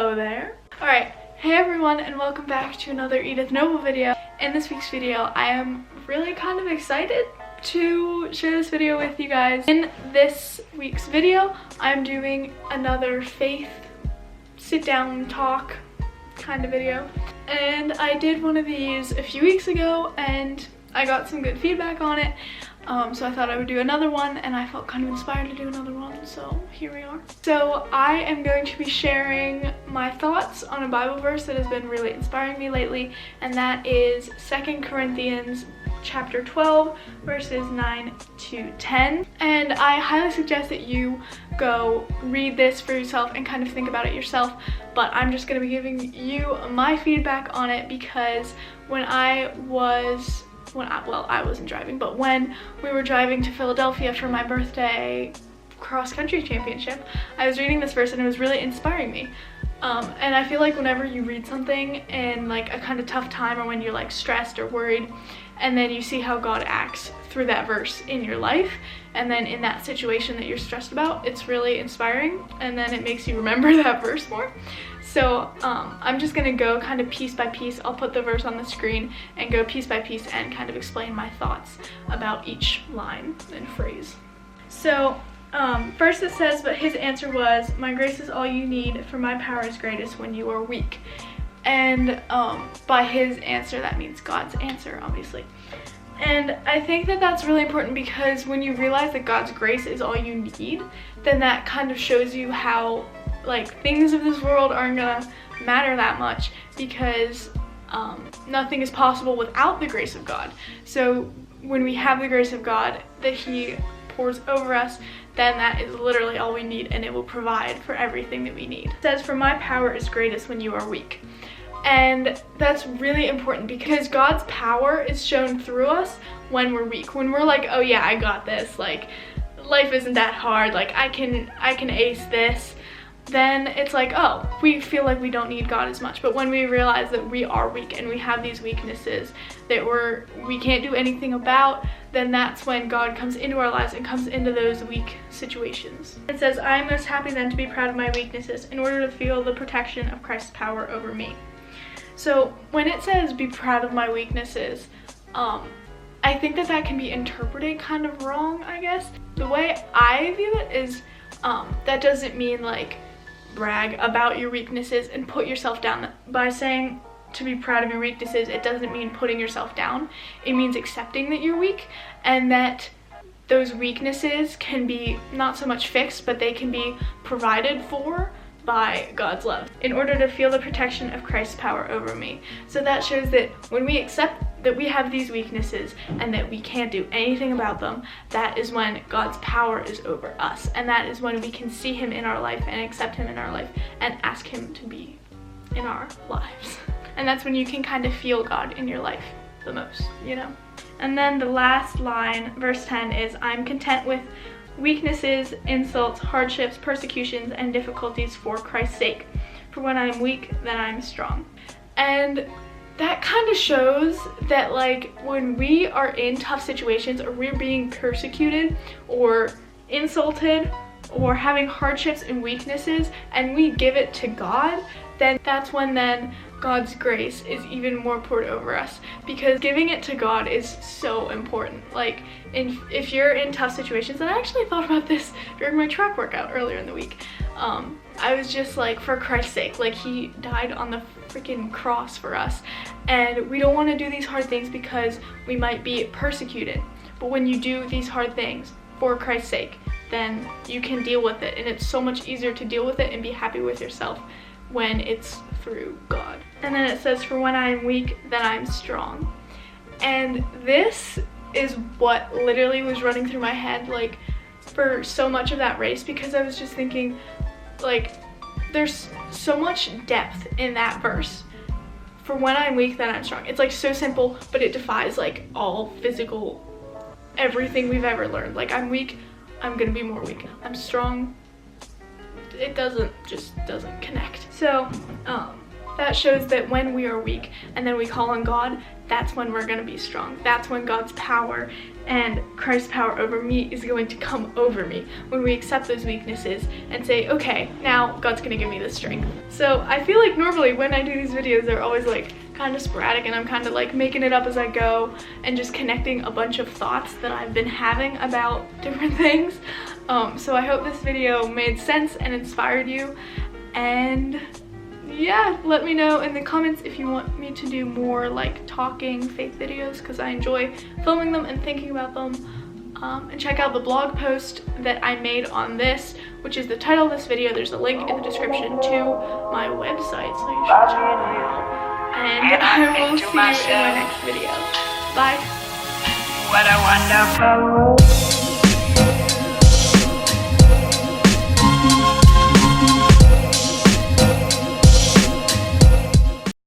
Hello there. Alright, hey everyone and welcome back to another Edith Noble video. In this week's video, I am really kind of excited to share this video with you guys. In this week's video, I'm doing another faith sit down talk kind of video. And I did one of these a few weeks ago and I got some good feedback on it. So I thought I would do another one and I felt kind of inspired to do another one, so here we are. So I am going to be sharing my thoughts on a Bible verse that has been really inspiring me lately, and that is 2 Corinthians chapter 12 verses 9 to 10. And I highly suggest that you go read this for yourself and kind of think about it yourself, but I'm just going to be giving you my feedback on it because when I wasn't driving, but when we were driving to Philadelphia for my birthday cross-country championship, I was reading this verse and it was really inspiring me. And I feel like whenever you read something in like a kind of tough time or when you're like stressed or worried, and then you see how God acts through that verse in your life, and then in that situation that you're stressed about, it's really inspiring, and then it makes you remember that verse more. So I'm just gonna go kind of piece by piece. I'll put the verse on the screen and go piece by piece and kind of explain my thoughts about each line and phrase. So first it says, but his answer was, my grace is all you need, for my power is greatest when you are weak. And by his answer, that means God's answer, obviously. And I think that that's really important because when you realize that God's grace is all you need, then that kind of shows you how like things of this world aren't gonna matter that much, because nothing is possible without the grace of God. So when we have the grace of God that he pours over us, then that is literally all we need, and it will provide for everything that we need. It says, for my power is greatest when you are weak. And that's really important because God's power is shown through us when we're weak. When we're like, oh yeah, I got this, like life isn't that hard, like I can ace this, then it's like, oh, we feel like we don't need God as much. But when we realize that we are weak and we have these weaknesses that we can't do anything about, then that's when God comes into our lives and comes into those weak situations. It says, I am most happy then to be proud of my weaknesses in order to feel the protection of Christ's power over me. So when it says be proud of my weaknesses, I think that can be interpreted kind of wrong, I guess. The way I view it is that doesn't mean like brag about your weaknesses and put yourself down. By saying to be proud of your weaknesses, it doesn't mean putting yourself down. It means accepting that you're weak and that those weaknesses can be not so much fixed, but they can be provided for by God's love in order to feel the protection of Christ's power over me. So that shows that when we accept that we have these weaknesses and that we can't do anything about them, that is when God's power is over us, and that is when we can see him in our life and accept him in our life and ask him to be in our lives. And that's when you can kind of feel God in your life the most, you know? And then the last line, verse 10, is I'm content with weaknesses, insults, hardships, persecutions, and difficulties for Christ's sake. For when I'm weak, then I'm strong. And that kind of shows that like when we are in tough situations or we're being persecuted or insulted or having hardships and weaknesses and we give it to God, then that's when then God's grace is even more poured over us, because giving it to God is so important. Like if you're in tough situations, and I actually thought about this during my track workout earlier in the week, I was just like, for Christ's sake, like he died on the freaking cross for us, and we don't want to do these hard things because we might be persecuted. But when you do these hard things for Christ's sake, then you can deal with it, and it's so much easier to deal with it and be happy with yourself when it's through God. And then it says, for when I am weak, then I'm strong. And this is what literally was running through my head like for so much of that race, because I was just thinking like there's so much depth in that verse. For when I'm weak, then I'm strong. It's like so simple, but it defies like all physical, everything we've ever learned. Like I'm weak, I'm gonna be more weak. I'm strong, it just doesn't connect. So that shows that when we are weak and then we call on God, that's when we're going to be strong. That's when God's power and Christ's power over me is going to come over me, when we accept those weaknesses and say, okay, now God's going to give me the strength. So I feel like normally when I do these videos, they're always like kind of sporadic, and I'm kind of like making it up as I go and just connecting a bunch of thoughts that I've been having about different things. So I hope this video made sense and inspired you, and yeah, let me know in the comments if you want me to do more like talking faith videos, because I enjoy filming them and thinking about them. And check out the blog post that I made on this, which is the title of this video. There's a link in the description to my website, so you should check it out. And I will see you in my next video. Bye. What a wonderful